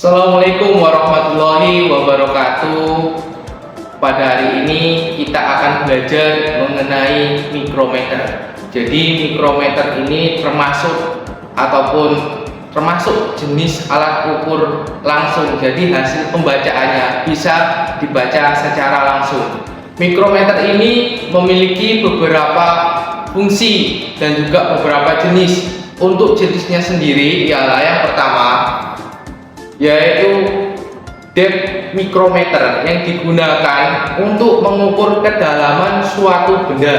Assalamualaikum warahmatullahi wabarakatuh. Pada hari ini kita akan belajar mengenai mikrometer. Jadi mikrometer ini termasuk jenis alat ukur langsung. Jadi hasil pembacaannya bisa dibaca secara langsung. Mikrometer ini memiliki beberapa fungsi dan juga beberapa jenis. Untuk jenisnya sendiri ialah yang pertama yaitu depth mikrometer yang digunakan untuk mengukur kedalaman suatu benda.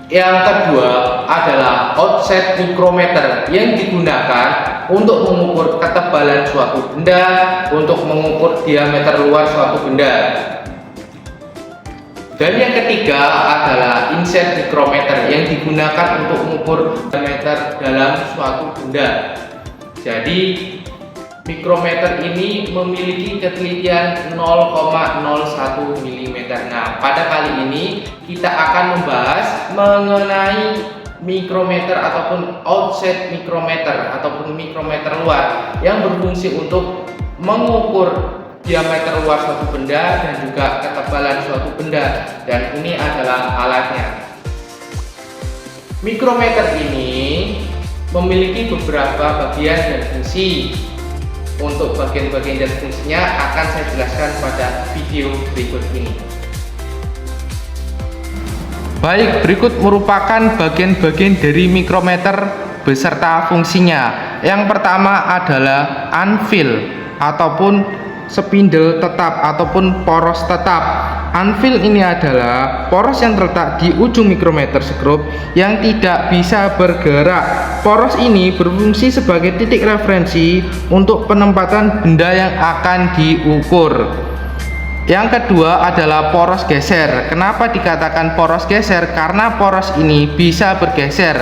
Yang kedua adalah offset mikrometer yang digunakan untuk mengukur ketebalan suatu benda, untuk mengukur diameter luar suatu benda. Dan yang ketiga adalah inset mikrometer yang digunakan untuk mengukur diameter dalam suatu benda. Jadi mikrometer ini memiliki ketelitian 0,01 mm. Nah, pada kali ini kita akan membahas mengenai mikrometer ataupun offset mikrometer ataupun mikrometer luar yang berfungsi untuk mengukur diameter luar suatu benda dan juga ketebalan suatu benda, dan ini adalah alatnya. Mikrometer ini memiliki beberapa bagian dan fungsi. Untuk bagian-bagian dan fungsinya akan saya jelaskan pada video berikut ini. Baik, berikut merupakan bagian-bagian dari mikrometer beserta fungsinya. Yang pertama adalah anvil ataupun spindle tetap ataupun poros tetap. Anvil ini adalah poros yang terletak di ujung mikrometer skrup yang tidak bisa bergerak. Poros ini berfungsi sebagai titik referensi untuk penempatan benda yang akan diukur. Yang kedua adalah poros geser. Kenapa dikatakan poros geser? Karena poros ini bisa bergeser.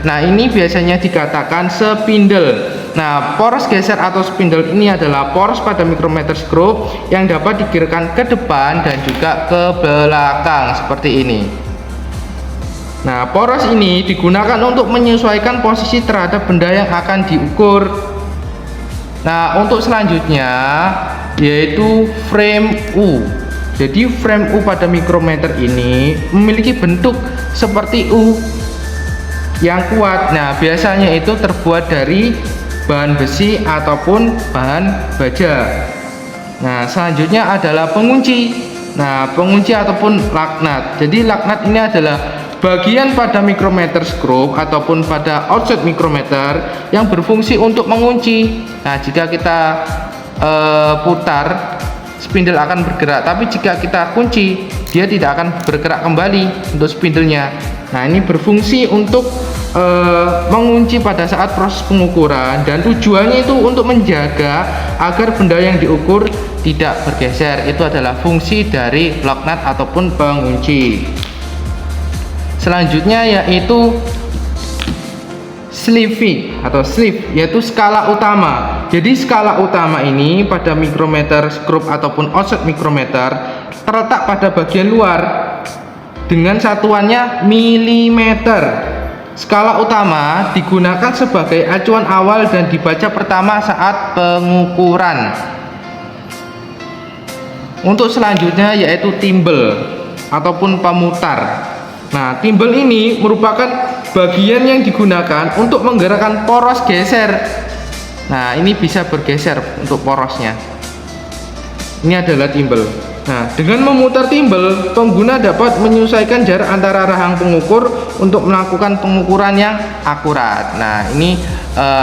Nah, ini biasanya dikatakan spindle. Nah, poros geser atau spindle ini adalah poros pada mikrometer skrup yang dapat digerakkan ke depan dan juga ke belakang seperti ini. Nah, poros ini digunakan untuk menyesuaikan posisi terhadap benda yang akan diukur. Nah, untuk selanjutnya yaitu frame U. Jadi frame U pada mikrometer ini memiliki bentuk seperti U yang kuat. Nah, biasanya itu terbuat dari bahan besi ataupun bahan baja. Nah, selanjutnya adalah pengunci. Nah, pengunci ataupun laknat. Jadi laknat ini adalah bagian pada mikrometer skrup ataupun pada offset mikrometer yang berfungsi untuk mengunci. Nah, jika kita putar, spindle akan bergerak, tapi jika kita kunci, dia tidak akan bergerak kembali untuk spindlenya. Nah, ini berfungsi untuk mengunci pada saat proses pengukuran, dan tujuannya itu untuk menjaga agar benda yang diukur tidak bergeser. Itu adalah fungsi dari locknut ataupun pengunci. Selanjutnya yaitu sleeve atau sleeve, yaitu skala utama. Jadi skala utama ini pada mikrometer skrup ataupun offset mikrometer terletak pada bagian luar dengan satuannya milimeter. Skala utama digunakan sebagai acuan awal dan dibaca pertama saat pengukuran. Untuk selanjutnya yaitu timbel ataupun pemutar. Nah, timbel ini merupakan bagian yang digunakan untuk menggerakkan poros geser. Nah, ini bisa bergeser untuk porosnya. Ini adalah timbel. Nah, dengan memutar timbel, pengguna dapat menyesuaikan jarak antara rahang pengukur untuk melakukan pengukuran yang akurat. Nah, ini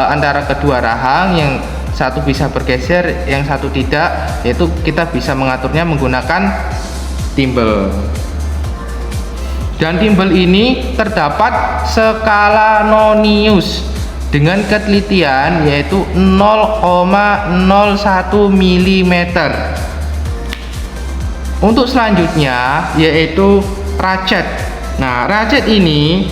antara kedua rahang, yang satu bisa bergeser, yang satu tidak, yaitu kita bisa mengaturnya menggunakan timbel. Dan timbel ini terdapat skala nonius dengan ketelitian yaitu 0,01 mm. Untuk selanjutnya yaitu ratchet. Nah, ratchet ini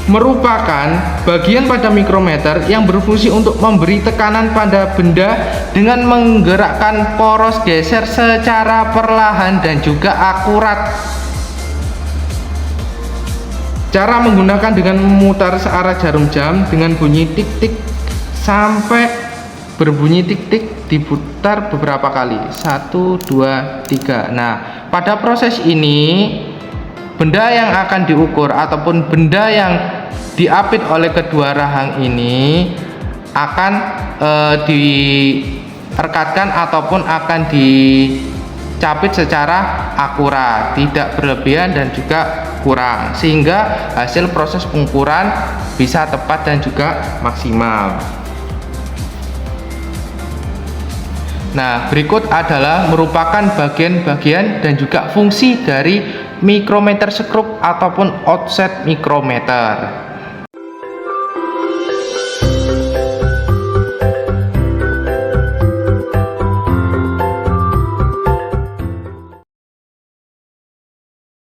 merupakan bagian pada mikrometer yang berfungsi untuk memberi tekanan pada benda dengan menggerakkan poros geser secara perlahan dan juga akurat. Cara menggunakan dengan memutar searah jarum jam dengan bunyi tik tik sampai berbunyi tik-tik, diputar beberapa kali, 1 2 3. Nah, pada proses ini benda yang akan diukur ataupun benda yang diapit oleh kedua rahang ini akan direkatkan ataupun akan dicapit secara akurat, tidak berlebihan dan juga kurang, sehingga hasil proses pengukuran bisa tepat dan juga maksimal. Nah, berikut adalah merupakan bagian-bagian dan juga fungsi dari mikrometer skrup ataupun offset mikrometer.